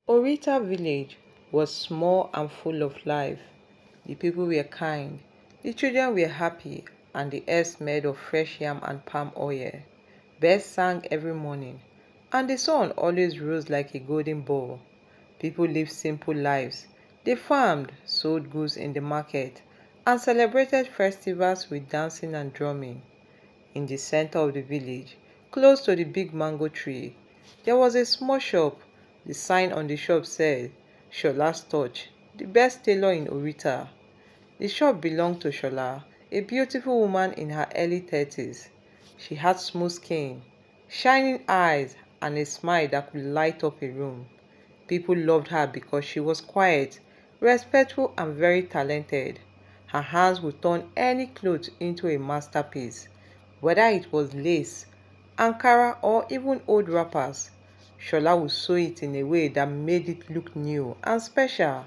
Orita village was small and full of life. The people were kind, the children were happy, and the air smelled of fresh yam and palm oil. Birds sang every morning, and the sun always rose like a golden ball. People lived simple lives. They farmed, sold goods in the market, and celebrated festivals with dancing and drumming. In the center of the village, close to the big mango tree, there was a small shop. The sign on the shop said, Shola's Touch, the best tailor in Orita. The shop belonged to Shola, a beautiful woman in her early 30s. She had smooth skin, shining eyes, and a smile that could light up a room. People loved her because she was quiet, respectful, and very talented. Her hands would turn any cloth into a masterpiece, whether it was lace, Ankara, or even old wrappers. Shola would sew it in a way that made it look new and special.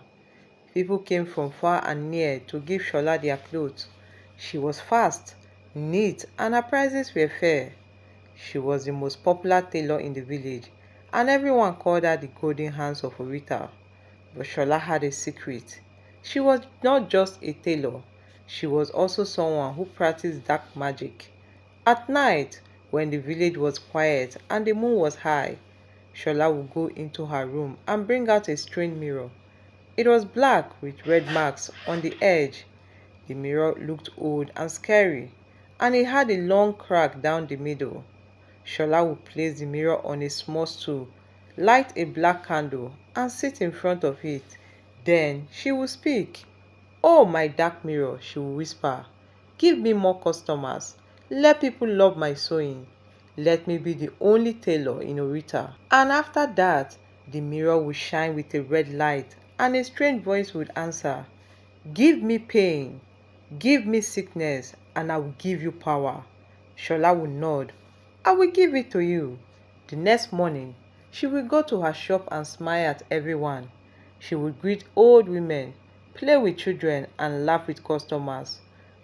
People came from far and near to give Shola their clothes. She was fast, neat, and her prices were fair. She was the most popular tailor in the village, and everyone called her the golden hands of Orita. But Shola had a secret. She was not just a tailor, she was also someone who practiced dark magic. At night, when the village was quiet and the moon was high, Shola would go into her room and bring out a strange mirror. It was black with red marks on the edge. The mirror looked old and scary, and it had a long crack down the middle. Shola would place the mirror on a small stool, light a black candle, and sit in front of it. Then she would speak. "Oh, my dark mirror," she would whisper, "give me more customers. Let people love my sewing. Let me be the only tailor in Orita." And after that, the mirror would shine with a red light, and a strange voice would answer, "Give me pain, give me sickness, and I will give you power." Shola would nod. "I will give it to you." The next morning, she would go to her shop and smile at everyone. She would greet old women, play with children, and laugh with customers.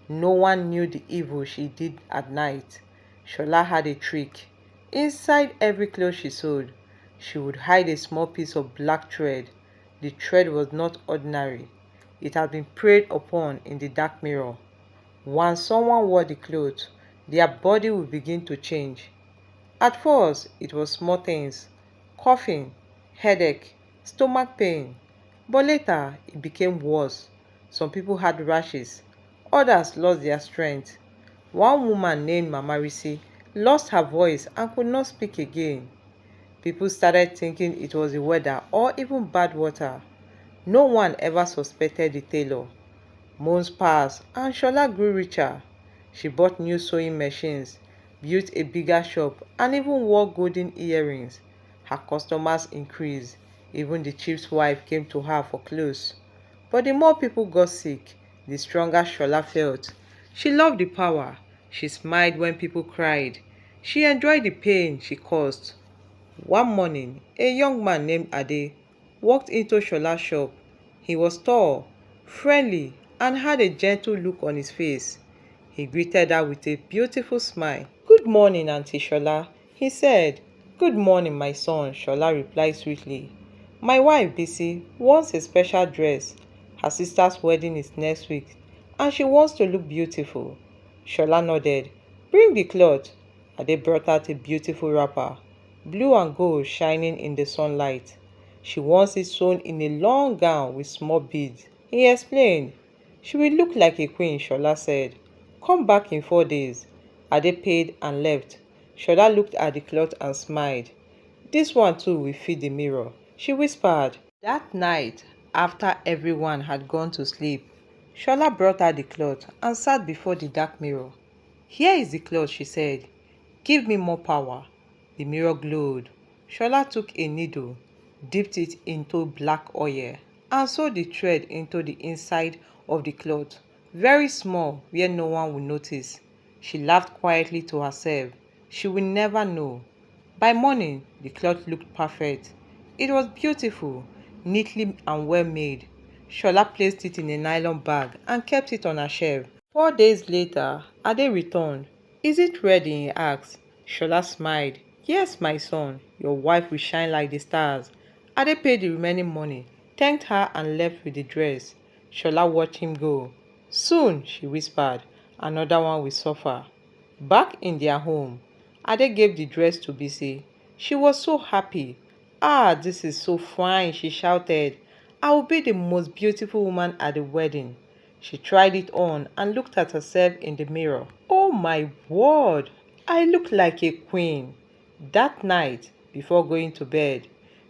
No one knew the evil she did at night. Shola had a trick. Inside every cloth she sewed, she would hide a small piece of black thread. The thread was not ordinary. It had been preyed upon in the dark mirror. Once someone wore the cloth, their body would begin to change. At first, it was small things, coughing, headache, stomach pain. But later, it became worse. Some people had rashes, others lost their strength. One woman named Mama Risi lost her voice and could not speak again. People started thinking it was the weather or even bad water. No one ever suspected the tailor. Months passed and Shola grew richer. She bought new sewing machines, built a bigger shop, and even wore golden earrings. Her customers increased. Even the chief's wife came to her for clothes. But the more people got sick, the stronger Shola felt. She loved the power. She smiled when people cried. She enjoyed the pain she caused. One morning, a young man named Ade walked into Shola's shop. He was tall, friendly, and had a gentle look on his face. He greeted her with a beautiful smile. "Good morning, Auntie Shola," he said. "Good morning, my son," Shola replied sweetly. "My wife, Bissy, wants a special dress. Her sister's wedding is next week, and she wants to look beautiful." Shola nodded. "Bring the cloth." Ade brought out a beautiful wrapper, blue and gold shining in the sunlight. "She wants it sewn in a long gown with small beads," he explained. "She will look like a queen," Shola said. "Come back in 4 days." Ade paid and left. Shola looked at the cloth and smiled. "This one too will fit the mirror," she whispered. That night, after everyone had gone to sleep, Shola brought out the cloth and sat before the dark mirror. "Here is the cloth," she said. "Give me more power." The mirror glowed. Shola took a needle, dipped it into black oil, and sewed the thread into the inside of the cloth, very small, where no one would notice. She laughed quietly to herself. She would never know. By morning, the cloth looked perfect. It was beautiful, neatly and well made. Shola placed it in a nylon bag and kept it on her shelf. 4 days later, Ade returned. "Is it ready?" he asked. Shola smiled. "Yes, my son. Your wife will shine like the stars, Ade paid the remaining money, thanked her and left with the dress. Shola watched him go. Soon, she whispered, another one will suffer. Back in their home, Ade gave the dress to Bissy. She was so happy. Ah, this is so fine, she shouted. I will be the most beautiful woman at the wedding. She tried it on and looked at herself in the mirror. Oh my word! I look like a queen. That night, before going to bed,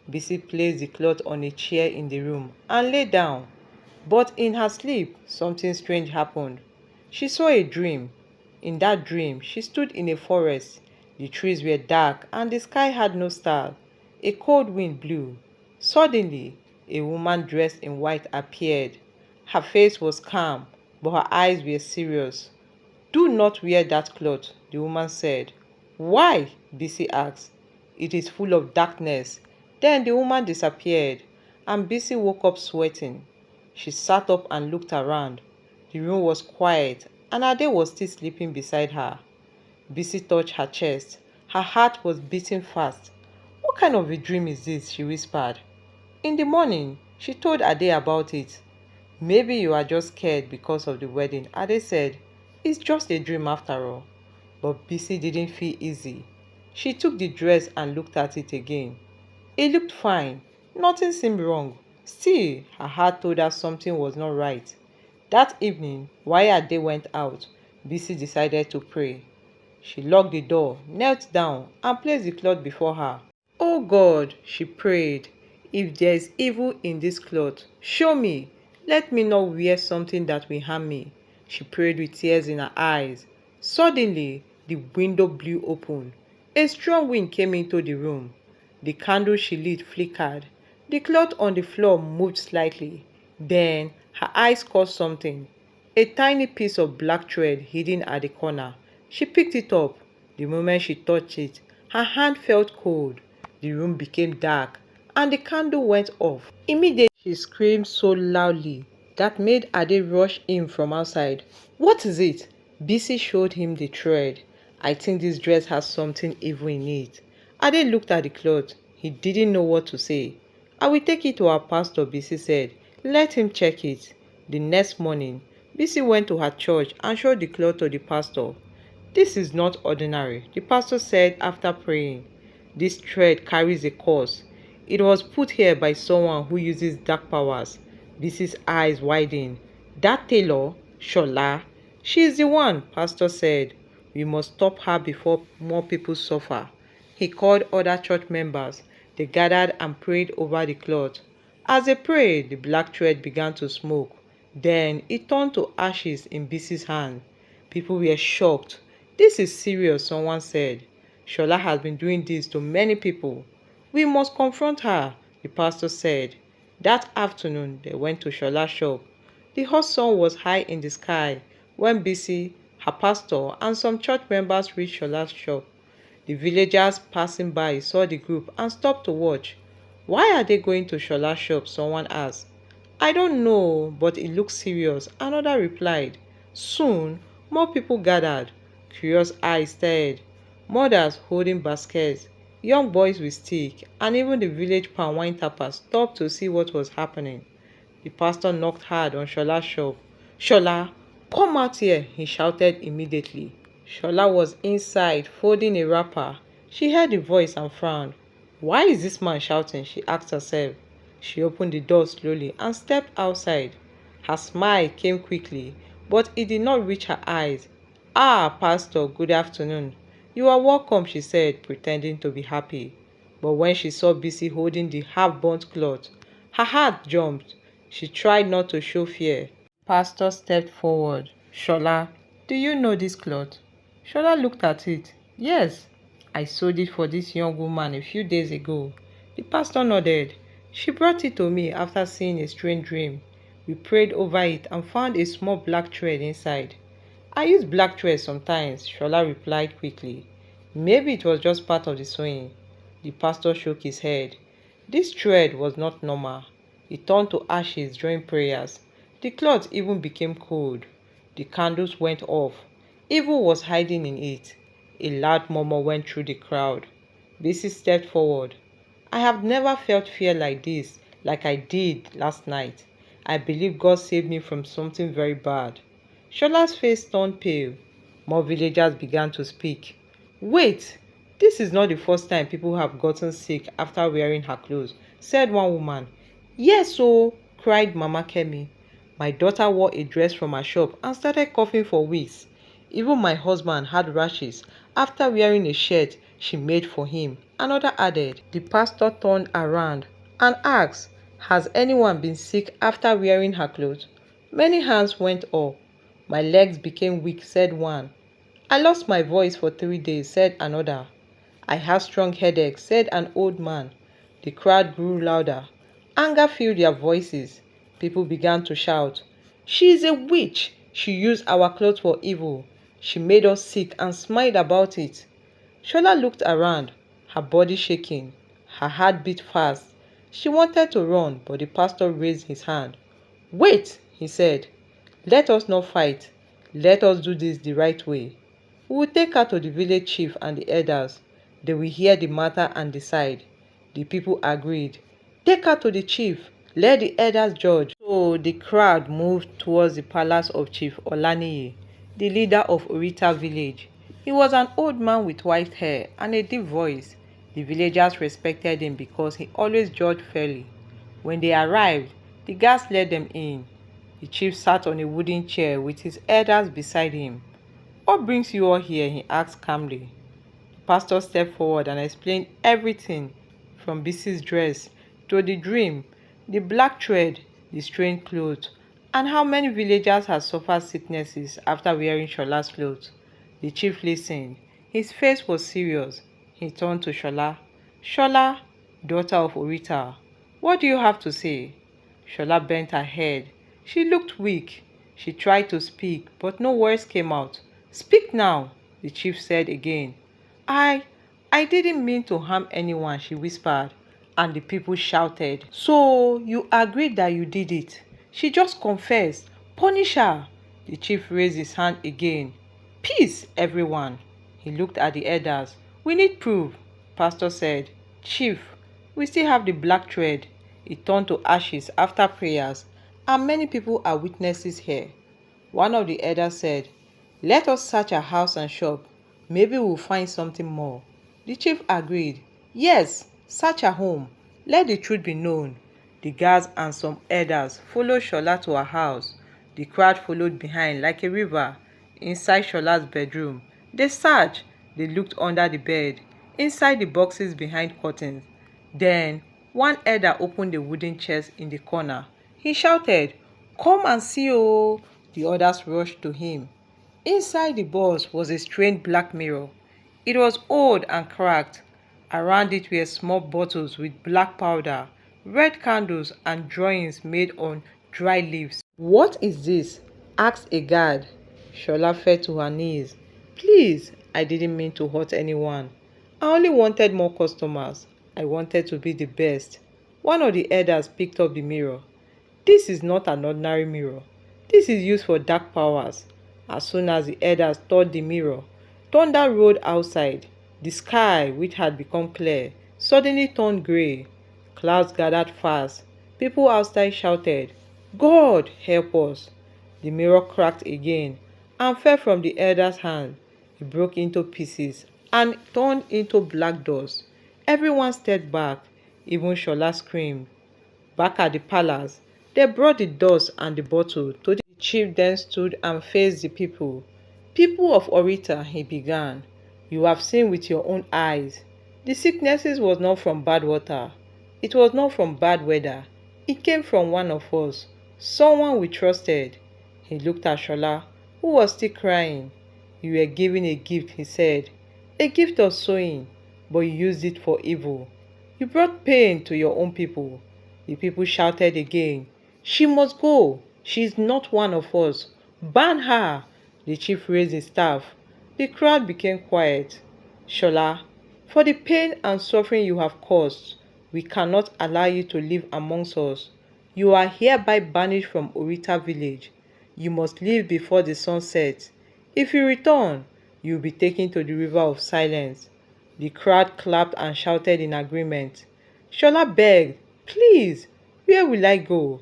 Bissy placed the cloth on a chair in the room and lay down. But in her sleep, something strange happened. She saw a dream. In that dream, she stood in a forest. The trees were dark and the sky had no stars. A cold wind blew. Suddenly, a woman dressed in white appeared. Her face was calm, but her eyes were serious. Do not wear that cloth, the woman said. Why? Bissy asked. It is full of darkness. Then the woman disappeared, and Bissy woke up sweating. She sat up and looked around. The room was quiet, and Ade was still sleeping beside her. Bissy touched her chest. Her heart was beating fast. What kind of a dream is this? She whispered. In the morning, she told Ade about it. Maybe you are just scared because of the wedding, Ade said. It's just a dream after all. But Bissy didn't feel easy. She took the dress and looked at it again. It looked fine. Nothing seemed wrong. Still, her heart told her something was not right. That evening, while Ade went out, Bissy decided to pray. She locked the door, knelt down, and placed the cloth before her. Oh God, she prayed, if there is evil in this cloth, show me. Let me not wear something that will harm me. She prayed with tears in her eyes. Suddenly, the window blew open. A strong wind came into the room. The candle she lit flickered. The cloth on the floor moved slightly. Then, her eyes caught something. A tiny piece of black thread hidden at the corner. She picked it up. The moment she touched it, her hand felt cold. The room became dark, and the candle went off. Immediately, she screamed so loudly that made Ade rush in from outside. What is it? Bissy showed him the thread. I think this dress has something evil in it. Ade looked at the cloth. He didn't know what to say. I will take it to our pastor, Bissy said. Let him check it. The next morning, Bissy went to her church and showed the cloth to the pastor. This is not ordinary, the pastor said after praying. This thread carries a curse. It was put here by someone who uses dark powers. Bissy's eyes widened. That tailor, Shola, she is the one, pastor said. We must stop her before more people suffer. He called other church members. They gathered and prayed over the cloth. As they prayed, the black thread began to smoke. Then it turned to ashes in Bissy's hand. People were shocked. This is serious, someone said. Shola has been doing this to many people. We must confront her, the pastor said. That afternoon, they went to Shola's shop. The hot sun was high in the sky when Bissy, her pastor, and some church members reached Shola's shop. The villagers passing by saw the group and stopped to watch. Why are they going to Shola's shop? Someone asked. I don't know, but it looks serious, another replied. Soon, more people gathered. Curious eyes stared. Mothers holding baskets, young boys with sticks, and even the village palm wine tappers stopped to see what was happening. The pastor knocked hard on Shola's shop. Shola, come out here, he shouted immediately. Shola was inside, folding a wrapper. She heard the voice and frowned. Why is this man shouting? She asked herself. She opened the door slowly and stepped outside. Her smile came quickly, but it did not reach her eyes. Ah, Pastor, good afternoon. You are welcome, she said, pretending to be happy. But when she saw Bissy holding the half-burnt cloth, her heart jumped. She tried not to show fear. Pastor stepped forward. Shola, do you know this cloth? Shola looked at it. Yes, I sold it for this young woman a few days ago. The pastor nodded. She brought it to me after seeing a strange dream. We prayed over it and found a small black thread inside. I use black thread sometimes, Shola replied quickly. Maybe it was just part of the sewing. The pastor shook his head. This thread was not normal. It turned to ashes during prayers. The cloth even became cold. The candles went off. Evil was hiding in it. A loud murmur went through the crowd. Bissy stepped forward. I have never felt fear like this, like I did last night. I believe God saved me from something very bad. Shola's face turned pale. More villagers began to speak. Wait, this is not the first time people have gotten sick after wearing her clothes, said one woman. Yes, oh, cried Mama Kemi. My daughter wore a dress from her shop and started coughing for weeks. Even my husband had rashes after wearing a shirt she made for him. Another added. The pastor turned around and asked, has anyone been sick after wearing her clothes? Many hands went up. My legs became weak, said one. I lost my voice for 3 days, said another. I have strong headaches, said an old man. The crowd grew louder. Anger filled their voices. People began to shout, she is a witch! She used our clothes for evil. She made us sick and smiled about it. Shola looked around, her body shaking. Her heart beat fast. She wanted to run, but the pastor raised his hand. Wait, he said. Let us not fight. Let us do this the right way. We will take her to the village chief and the elders. They will hear the matter and decide. The people agreed. Take her to the chief. Let the elders judge. So the crowd moved towards the palace of Chief Olaniyi, the leader of Orita village. He was an old man with white hair and a deep voice. The villagers respected him because he always judged fairly. When they arrived, the guards led them in. The chief sat on a wooden chair with his elders beside him. What brings you all here? He asked calmly. The pastor stepped forward and explained everything, from Bissy's dress to the dream, the black thread, the strange clothes, and how many villagers had suffered sicknesses after wearing Shola's clothes. The chief listened. His face was serious. He turned to Shola. Shola, daughter of Orita, what do you have to say? Shola bent her head. She looked weak. She tried to speak, but no words came out. Speak now, the chief said again. I I didn't mean to harm anyone, she whispered, and the people shouted. So you agreed that you did it? She just confessed. Punish her. The chief raised his hand again. Peace, everyone. He looked at the elders. We need proof, Pastor said. Chief, we still have the black thread. It turned to ashes after prayers, and many people are witnesses here. One of the elders said, let us search her house and shop. Maybe we'll find something more. The chief agreed. Yes, search her home. Let the truth be known. The guards and some elders followed Shola to her house. The crowd followed behind like a river. Inside Shola's bedroom, they searched. They looked under the bed, inside the boxes behind curtains. Then, one elder opened the wooden chest in the corner. He shouted, come and see, oh! The others rushed to him. Inside the box was a strange black mirror. It was old and cracked. Around it were small bottles with black powder, red candles, and drawings made on dry leaves. What is this? Asked a guard. Shola fell to her knees. Please, I didn't mean to hurt anyone. I only wanted more customers. I wanted to be the best. One of the elders picked up the mirror. This is not an ordinary mirror. This is used for dark powers. As soon as the elders touched the mirror, thunder rolled outside. The sky, which had become clear, suddenly turned grey. Clouds gathered fast. People outside shouted, God, help us! The mirror cracked again and fell from the elder's hand. It broke into pieces and turned into black dust. Everyone stepped back. Even Shola screamed. Back at the palace, they brought the dust and the bottle to the chief, then stood and faced the people. People of Orita, he began, you have seen with your own eyes. The sicknesses was not from bad water. It was not from bad weather. It came from one of us, someone we trusted. He looked at Shola, who was still crying. You were given a gift, he said. A gift of sowing, but you used it for evil. You brought pain to your own people. The people shouted again, she must go. She is not one of us. Ban her. The chief raised his staff. The crowd became quiet. Shola, for the pain and suffering you have caused, we cannot allow you to live amongst us. You are hereby banished from Orita village. You must leave before the sun sets. If you return, you will be taken to the river of silence. The crowd clapped and shouted in agreement. Shola begged, "Please, where will I go?"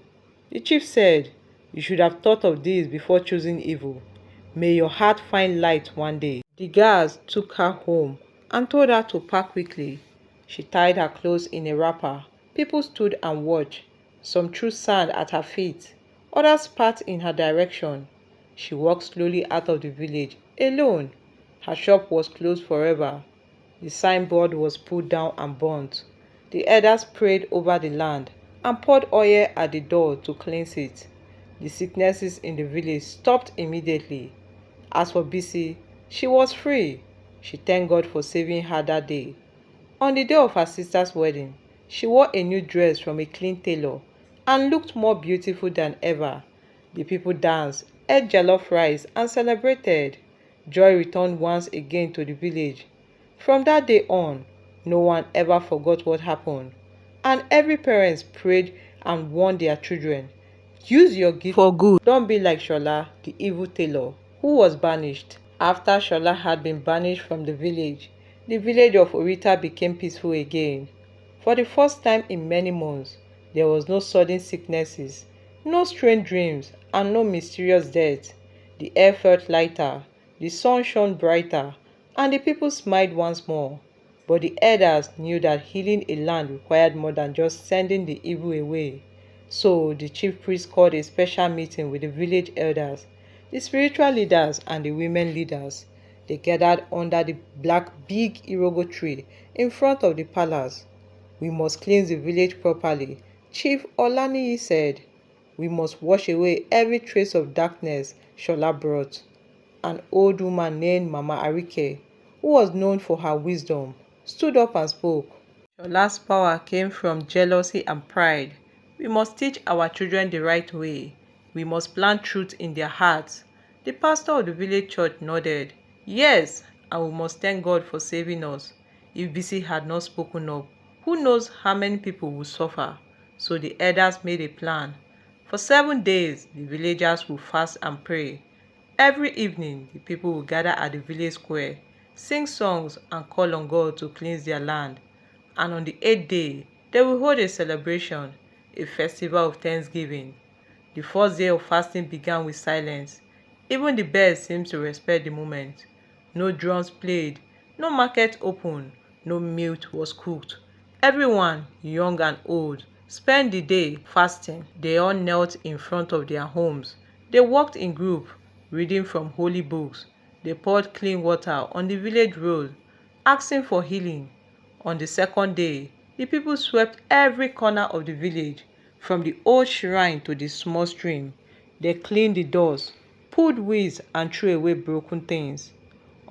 The chief said, "You should have thought of this before choosing evil. May your heart find light one day." The guards took her home and told her to pack quickly. She tied her clothes in a wrapper. People stood and watched. Some threw sand at her feet. Others spat in her direction. She walked slowly out of the village, alone. Her shop was closed forever. The signboard was pulled down and burnt. The elders prayed over the land and poured oil at the door to cleanse it. The sicknesses in the village stopped immediately. As for Bissy, she was free. She thanked God for saving her that day. On the day of her sister's wedding, she wore a new dress from a clean tailor and looked more beautiful than ever. The people danced, ate jollof rice, and celebrated. Joy returned once again to the village. From that day on, no one ever forgot what happened, and every parent prayed and warned their children, "Use your gift for good. Don't be like Shola, the evil tailor, who was banished." After Shola had been banished from the village of Orita became peaceful again. For the first time in many months, there was no sudden sicknesses, no strange dreams, and no mysterious death. The air felt lighter, the sun shone brighter, and the people smiled once more. But the elders knew that healing a land required more than just sending the evil away. So the chief priest called a special meeting with the village elders, the spiritual leaders, and the women leaders. They gathered under the big Irogo tree in front of the palace. "We must cleanse the village properly," Chief Olaniyi said. "We must wash away every trace of darkness Shola brought." An old woman named Mama Arike, who was known for her wisdom, stood up and spoke. "Shola's power came from jealousy and pride. We must teach our children the right way. We must plant truth in their hearts." The pastor of the village church nodded. "Yes, and we must thank God for saving us. If Bissy had not spoken up, who knows how many people would suffer?" So the elders made a plan. For 7 days, the villagers would fast and pray. Every evening, the people would gather at the village square, sing songs, and call on God to cleanse their land. And on the 8th day, they will hold a celebration, a festival of thanksgiving. The first day of fasting began with silence. Even the birds seemed to respect the moment. No drums played, no market opened, no meat was cooked. Everyone, young and old, spent the day fasting. They all knelt in front of their homes. They walked in groups, reading from holy books. They poured clean water on the village road, asking for healing. On the second day, the people swept every corner of the village, from the old shrine to the small stream. They cleaned the doors, pulled weeds, and threw away broken things.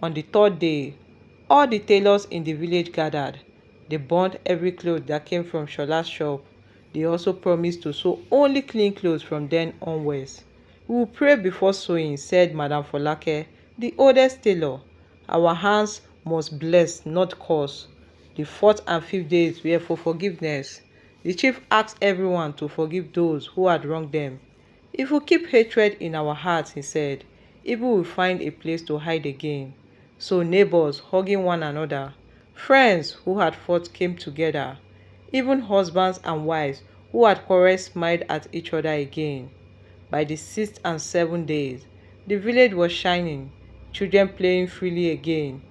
On the third day, all the tailors in the village gathered. They burnt every cloth that came from Shola's shop. They also promised to sew only clean clothes from then onwards. "We will pray before sewing," said Madam Folake, the oldest tailor. "Our hands must bless, not curse." The fourth and fifth days were for forgiveness. The chief asked everyone to forgive those who had wronged them. "If we keep hatred in our hearts," he said, "evil will find a place to hide again." So neighbors hugging one another, friends who had fought came together. Even husbands and wives who had quarreled smiled at each other again. By the 6th and 7th days, the village was shining, children playing freely again.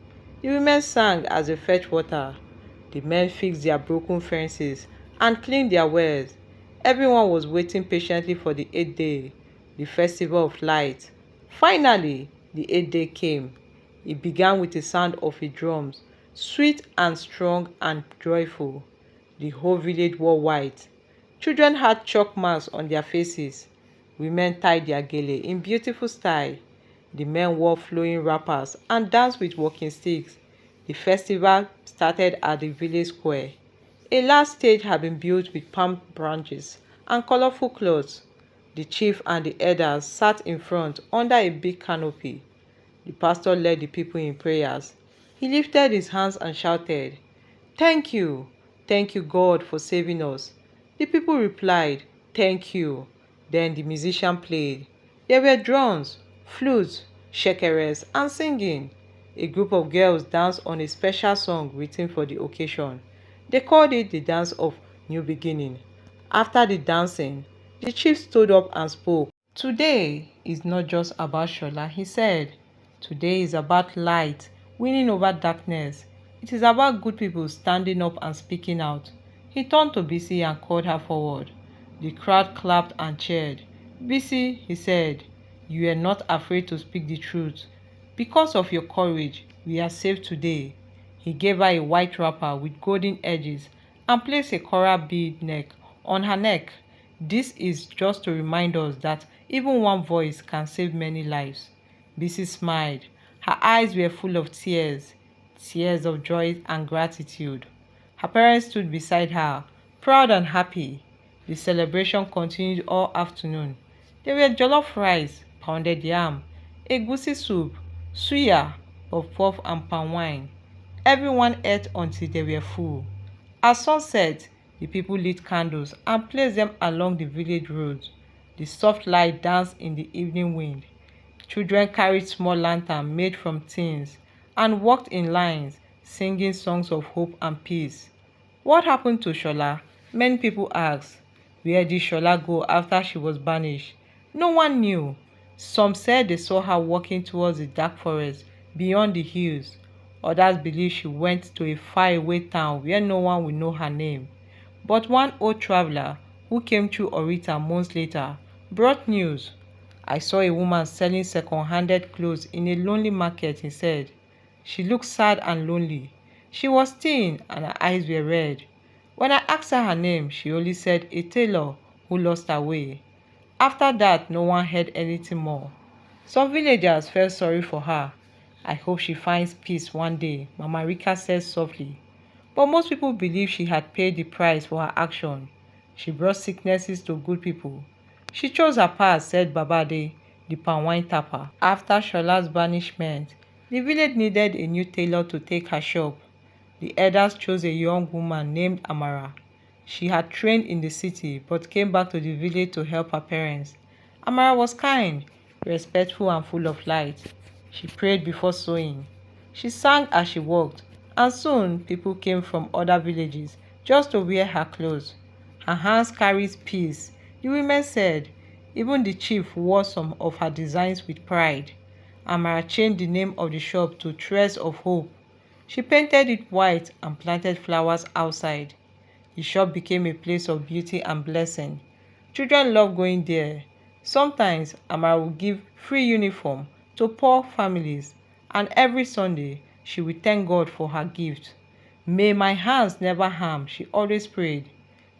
The women sang as they fetched water. The men fixed their broken fences and cleaned their wells. Everyone was waiting patiently for the 8th day, the festival of light. Finally, the 8th day came. It began with the sound of a drum, sweet and strong and joyful. The whole village wore white. Children had chalk marks on their faces. Women tied their gele in beautiful style. The men wore flowing wrappers and danced with walking sticks. The festival started at the village square. A large stage had been built with palm branches and colorful cloths. The chief and the elders sat in front under a big canopy. The pastor led the people in prayers. He lifted his hands and shouted, "Thank you, thank you, God, for saving us." The people replied, "Thank you." Then the musician played. There were drums, flutes, shekeres, and singing. A group of girls danced on a special song written for the occasion. They called it the dance of new beginning. After the dancing, the chief stood up and spoke. Today is not just about Shola, he said. Today is about light winning over darkness. It is about good people standing up and speaking out. He turned to Bissy and called her forward. The crowd clapped and cheered. Bissy, he said, you are not afraid to speak the truth. Because of your courage, we are safe today. He gave her a white wrapper with golden edges and placed a coral bead neck on her neck. This is just to remind us that even one voice can save many lives. Bissy smiled. Her eyes were full of tears, tears of joy and gratitude. Her parents stood beside her, proud and happy. The celebration continued all afternoon. There were jollof rice, pounded yam, egusi soup, suya, puff-puff and palm wine. Everyone ate until they were full. At sunset, the people lit candles and placed them along the village roads. The soft light danced in the evening wind. Children carried small lanterns made from tins and walked in lines, singing songs of hope and peace. What happened to Shola? Many people asked. Where did Shola go after she was banished? No one knew. Some said they saw her walking towards the dark forest beyond the hills. Others believe she went to a faraway town where no one will know her name. But one old traveler who came through Orita months later brought news. I saw a woman selling second-handed clothes in a lonely market, he said. She looked sad and lonely. She was thin and her eyes were red. When I asked her name, she only said a tailor who lost her way. After that, no one heard anything more. Some villagers felt sorry for her. I hope she finds peace one day, Mama Rika said softly. But most people believe she had paid the price for her action. She brought sicknesses to good people. She chose her path, said Babade, the palm wine tapper. After Shola's banishment, the village needed a new tailor to take her shop. The elders chose a young woman named Amara. She had trained in the city but came back to the village to help her parents. Amara was kind, respectful and full of light. She prayed before sewing. She sang as she walked, and soon people came from other villages just to wear her clothes. Her hands carried peace, the women said. Even the chief wore some of her designs with pride. Amara changed the name of the shop to Threads of Hope. She painted it white and planted flowers outside. The shop became a place of beauty and blessing. Children loved going there. Sometimes Amara would give free uniform to poor families, and every Sunday she would thank God for her gift. May my hands never harm, she always prayed.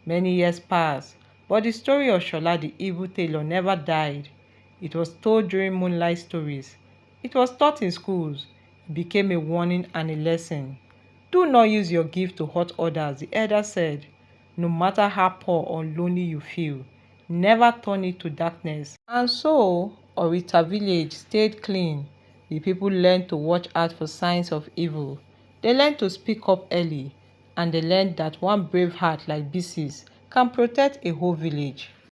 Many years passed, but the story of Shola the evil tailor never died. It was told during moonlight stories. It was taught in schools. It became a warning and a lesson. Do not use your gift to hurt others, the elder said. No matter how poor or lonely you feel, never turn it to darkness. And so, Orita village stayed clean. The people learned to watch out for signs of evil. They learned to speak up early, and they learned that one brave heart like Bissy's can protect a whole village.